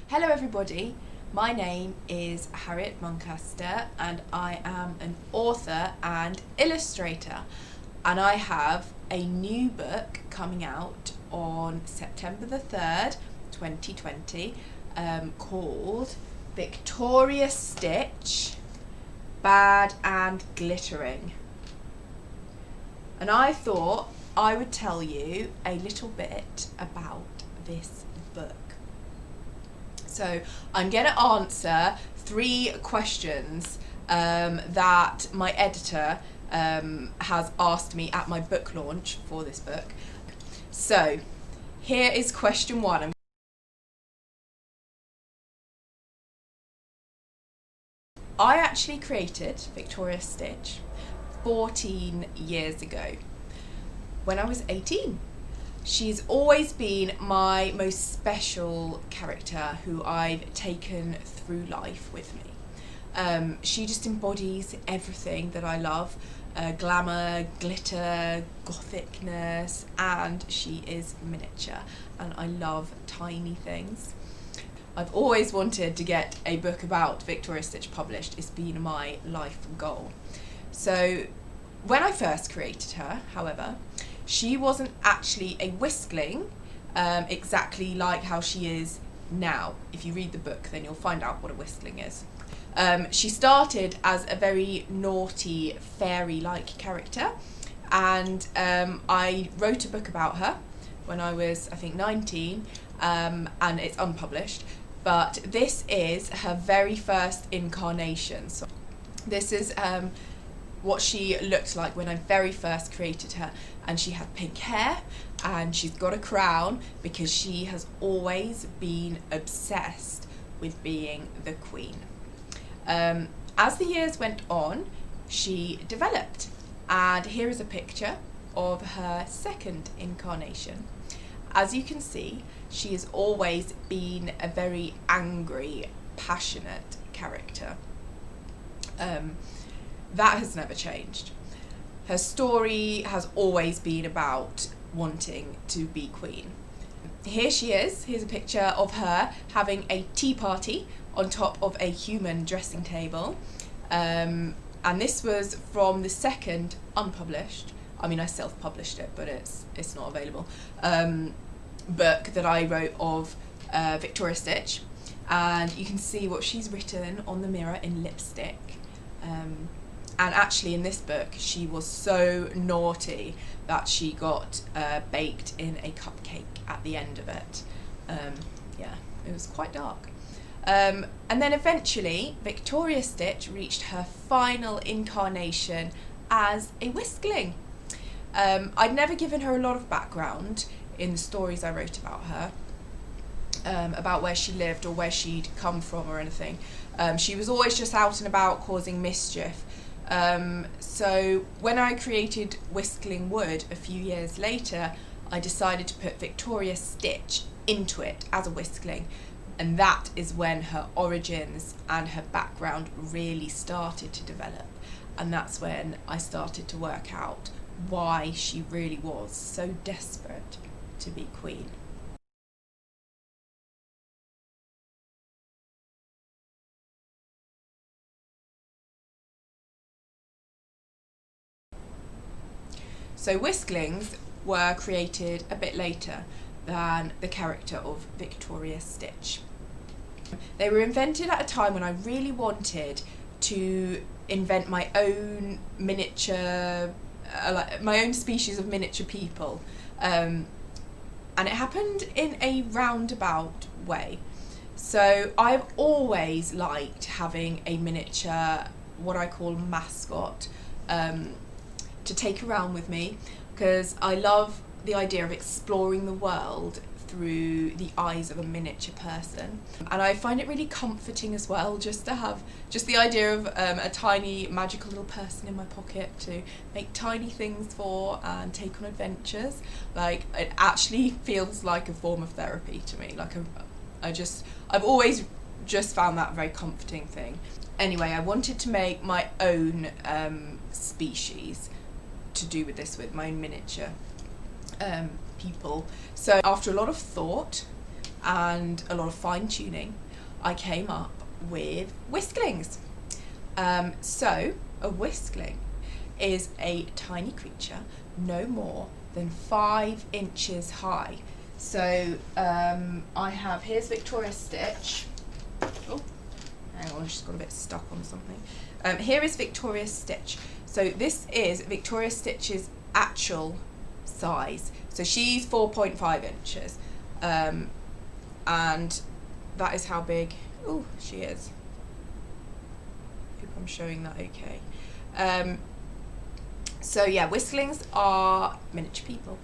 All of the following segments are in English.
Hello everybody, my name is Harriet Muncaster and I am an author and illustrator, and I have a new book coming out on September the 3rd, 2020 called Victoria's Stitch, Bad and Glittering. And I thought I would tell you a little bit about this book. So I'm going to answer 3 questions that my editor has asked me at my book launch for this book. So here is question 1. I actually created Victoria's Stitch 14 years ago when I was 18. She's always been my most special character who I've taken through life with me. She just embodies everything that I love, glamour, glitter, gothicness, and she is miniature, and I love tiny things. I've always wanted to get a book about Victoria's Stitch published. It's been my life goal. So when I first created her, however, she wasn't actually a whiskling, exactly like how she is now. If you read the book, then you'll find out what a whiskling is. She started as a very naughty, fairy-like character, and I wrote a book about her when I was, I think, 19, and it's unpublished. But this is her very first incarnation. So this is what she looked like when I very first created her, and she had pink hair and she's got a crown because she has always been obsessed with being the queen. As the years went on, she developed, and here is a picture of her second incarnation. As you can see, she has always been a very angry, passionate character. That has never changed. Her story has always been about wanting to be queen. Here she is. Here's a picture of her having a tea party on top of a human dressing table. And this was from the second unpublished, I mean I self-published it, but it's not available, book that I wrote of Victoria's Stitch. And you can see what she's written on the mirror in lipstick. And actually in this book she was so naughty that she got baked in a cupcake at the end of it. Yeah, it was quite dark. And then eventually Victoria's Stitch reached her final incarnation as a whiskling. I'd never given her a lot of background in the stories I wrote about her, about where she lived or where she'd come from or anything. She was always just out and about causing mischief. So when I created Whistling Wood a few years later, I decided to put Victoria's Stitch into it as a whiskling, and that is when her origins and her background really started to develop, and that's when I started to work out why she really was so desperate to be queen. So whisklings were created a bit later than the character of Victoria's Stitch. They were invented at a time when I really wanted to invent my own miniature, my own species of miniature people. And it happened in a roundabout way. So I've always liked having a miniature, what I call mascot, to take around with me, because I love the idea of exploring the world through the eyes of a miniature person, and I find it really comforting as well just to have the idea of a tiny magical little person in my pocket to make tiny things for and take on adventures. Like, it actually feels like a form of therapy to me. Like, I've always just found that a very comforting thing. Anyway, I wanted to make my own species to do with this, with my own miniature people. So after a lot of thought and a lot of fine tuning, I came up with whisklings. So a whiskling is a tiny creature no more than 5 inches high. So I have, here's Victoria's Stitch. Oh, hang on, she's got a bit stuck on something. Here is Victoria's Stitch. So this is Victoria Stitch's actual size. So she's 4.5 inches. And that is how big she is. Hope I'm showing that okay. So yeah, whisklings are miniature people.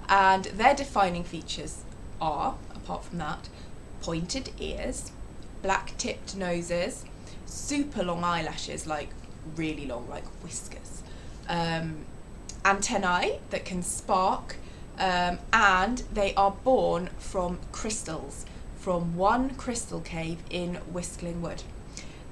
And their defining features are, apart from that, pointed ears, black tipped noses, super long eyelashes, like really long, like whiskers, antennae that can spark, and they are born from crystals, from one crystal cave in Whistling Wood.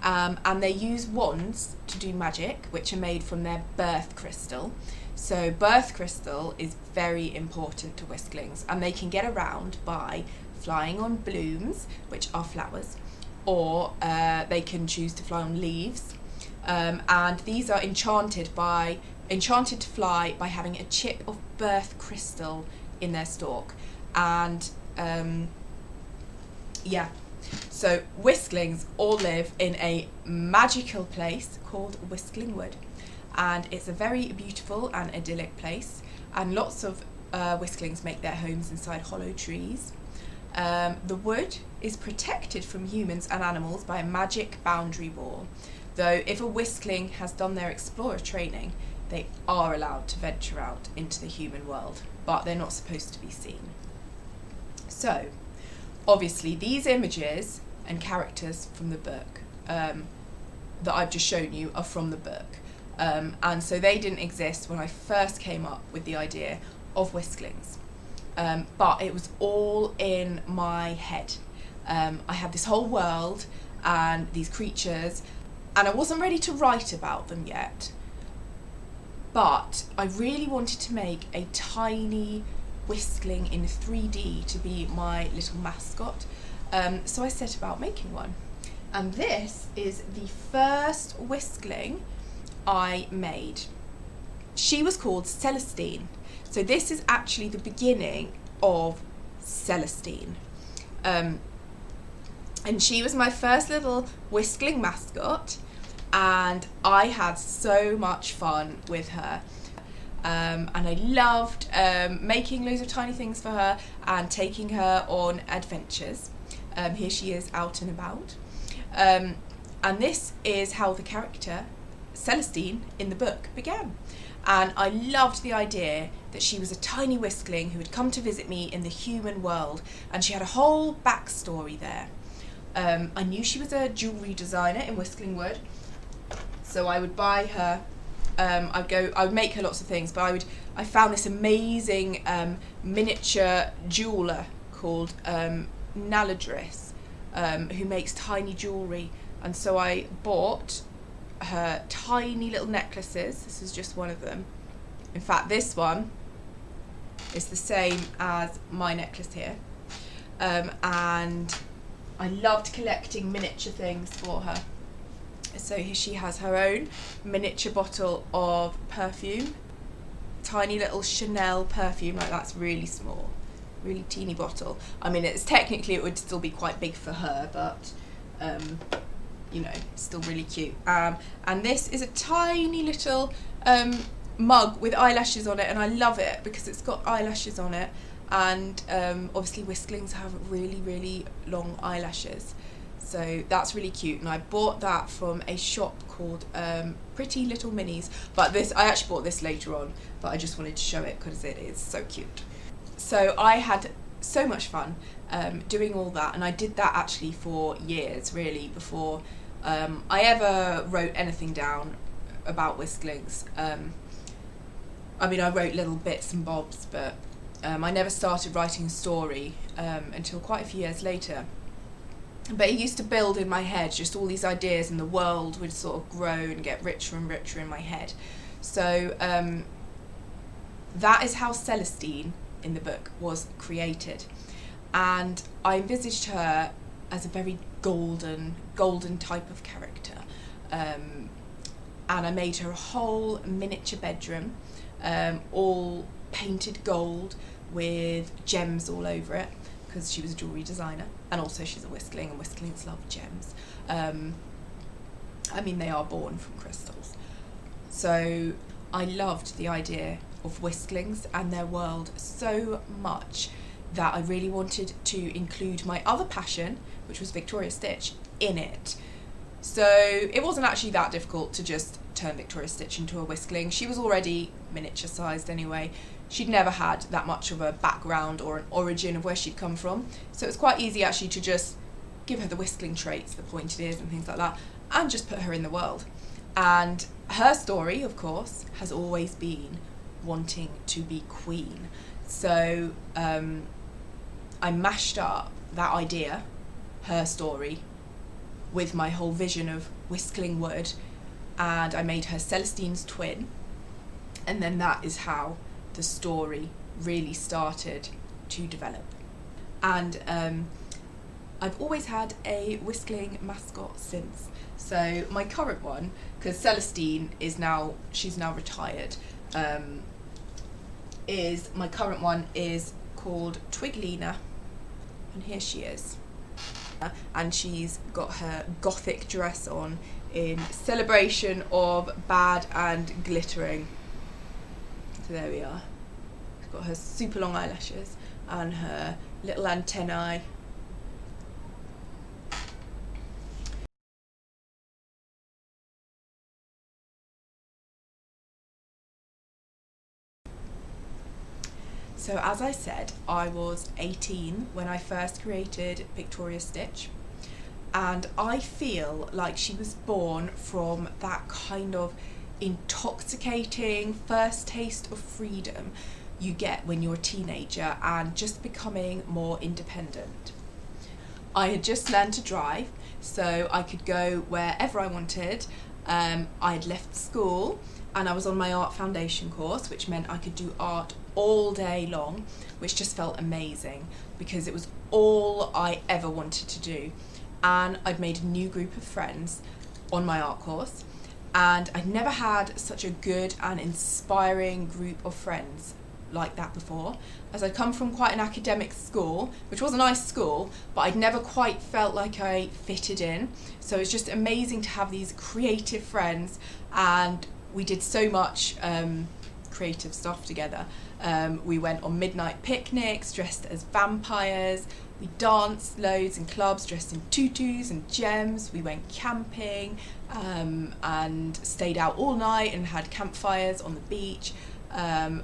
And they use wands to do magic, which are made from their birth crystal. So birth crystal is very important to whisklings, and they can get around by flying on blooms, which are flowers, or they can choose to fly on leaves. And these are enchanted to fly by having a chip of birth crystal in their stalk. And so whisklings all live in a magical place called Whistling Wood, and it's a very beautiful and idyllic place, and lots of whisklings make their homes inside hollow trees. The wood is protected from humans and animals by a magic boundary wall, though if a whiskling has done their explorer training, they are allowed to venture out into the human world, but they're not supposed to be seen. So obviously these images and characters from the book that I've just shown you are from the book, and so they didn't exist when I first came up with the idea of whisklings, but it was all in my head. I had this whole world and these creatures, and I wasn't ready to write about them yet, but I really wanted to make a tiny whiskling in 3D to be my little mascot. So I set about making one, and this is the first whiskling I made. She was called Celestine. So this is actually the beginning of Celestine. And she was my first little whiskling mascot, and I had so much fun with her. And I loved making loads of tiny things for her and taking her on adventures. Here she is out and about. And this is how the character Celestine in the book began. And I loved the idea that she was a tiny whiskling who had come to visit me in the human world, and she had a whole backstory there. I knew she was a jewellery designer in Whistling Wood, so I would buy her. I would make her lots of things, but I found this amazing miniature jeweller called Naladris, who makes tiny jewellery, and so I bought her tiny little necklaces. This is just one of them. In fact, this one is the same as my necklace here, and I loved collecting miniature things for her. So here she has her own miniature bottle of perfume, tiny little Chanel perfume, like that's really small, really teeny bottle. I mean, it would still be quite big for her, but you know, it's still really cute. And this is a tiny little mug with eyelashes on it, and I love it because it's got eyelashes on it, and obviously whisklings have really, really long eyelashes. So that's really cute, and I bought that from a shop called Pretty Little Minis. But I actually bought this later on, but I just wanted to show it because it is so cute. So I had so much fun doing all that, and I did that actually for years, really, before I ever wrote anything down about whisklings. I mean, I wrote little bits and bobs, but I never started writing a story until quite a few years later. But it used to build in my head, just all these ideas, and the world would sort of grow and get richer and richer in my head. So that is how Celestine in the book was created. and I envisaged her as a very golden type of character, and I made her a whole miniature bedroom, all painted gold with gems all over it, because she was a jewellery designer, and also she's a Whiskling, and Whisklings love gems. I mean, they are born from crystals. So I loved the idea of Whisklings and their world so much that I really wanted to include my other passion, which was Victoria's Stitch, in it. So it wasn't actually that difficult to just turn Victoria's Stitch into a Whiskling. She was already miniature sized anyway. She'd never had that much of a background or an origin of where she'd come from. So it was quite easy actually to just give her the Whiskling traits, the pointed ears and things like that, and just put her in the world. And her story, of course, has always been wanting to be queen. So I mashed up that idea, her story, with my whole vision of Whiskling wood, and I made her Celestine's twin, and then that is how the story really started to develop. And I've always had a Whiskling mascot since. So my current one, because Celestine she's now retired, my current one is called Twiglina, and here she is. And she's got her gothic dress on in celebration of bad and glittering. So there we are. She's got her super long eyelashes and her little antennae. So as I said, I was 18 when I first created Victoria's Stitch, and I feel like she was born from that kind of intoxicating first taste of freedom you get when you're a teenager and just becoming more independent. I had just learned to drive, so I could go wherever I wanted. I had left school and I was on my art foundation course, which meant I could do art all day long, which just felt amazing because it was all I ever wanted to do. And I'd made a new group of friends on my art course, and I'd never had such a good and inspiring group of friends like that before, as I'd come from quite an academic school, which was a nice school, but I'd never quite felt like I fitted in. So it's just amazing to have these creative friends, and we did so much creative stuff together. We went on midnight picnics dressed as vampires. We danced loads in clubs dressed in tutus and gems. We went camping and stayed out all night and had campfires on the beach.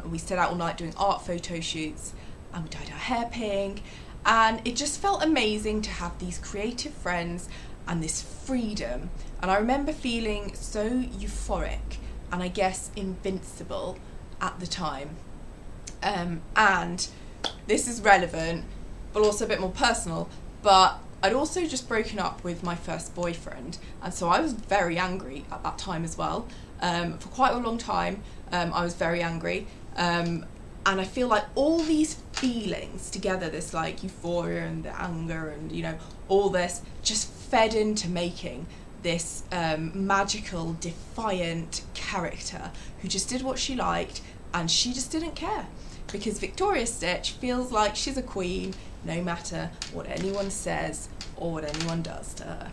We stayed out all night doing art photo shoots, and we dyed our hair pink. And it just felt amazing to have these creative friends and this freedom. And I remember feeling so euphoric and I guess invincible at the time. And this is relevant, but also a bit more personal, but I'd also just broken up with my first boyfriend, and so I was very angry at that time as well. For quite a long time, I was very angry, and I feel like all these feelings together, this like euphoria and the anger and, you know, all this just fed into making this magical, defiant character who just did what she liked, and she just didn't care, because Victoria's Stitch feels like she's a queen no matter what anyone says or what anyone does to her.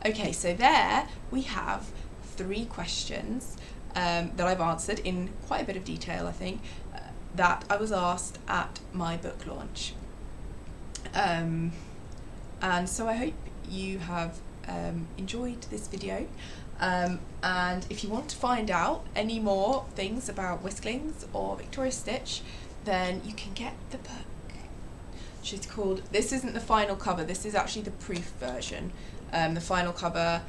Okay, so there we have 3 questions that I've answered in quite a bit of detail, I think, that I was asked at my book launch. And so I hope you have enjoyed this video. And if you want to find out any more things about Whisklings or Victoria's Stitch, then you can get the book. She's called, this isn't the final cover, this is actually the proof version. The final cover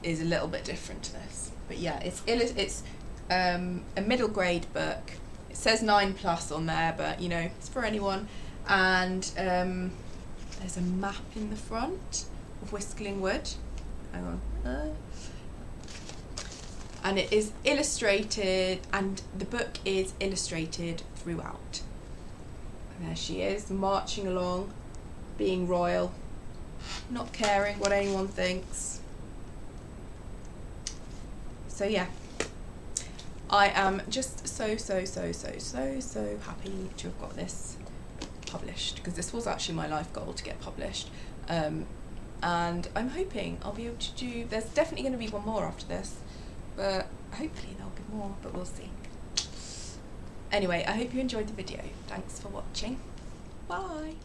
is a little bit different to this. But yeah, it's a middle grade book. It says 9+ on there, but you know, it's for anyone. And there's a map in the front of Whiskling Wood. Hang on. And it is illustrated, and the book is illustrated throughout. there she is, marching along, being royal, not caring what anyone thinks. So yeah, I am just so happy to have got this published, because this was actually my life goal, to get published. And I'm hoping I'll be able to do, there's definitely going to be one more after this, but hopefully there'll be more, but we'll see. Anyway, I hope you enjoyed the video. Thanks for watching. Bye.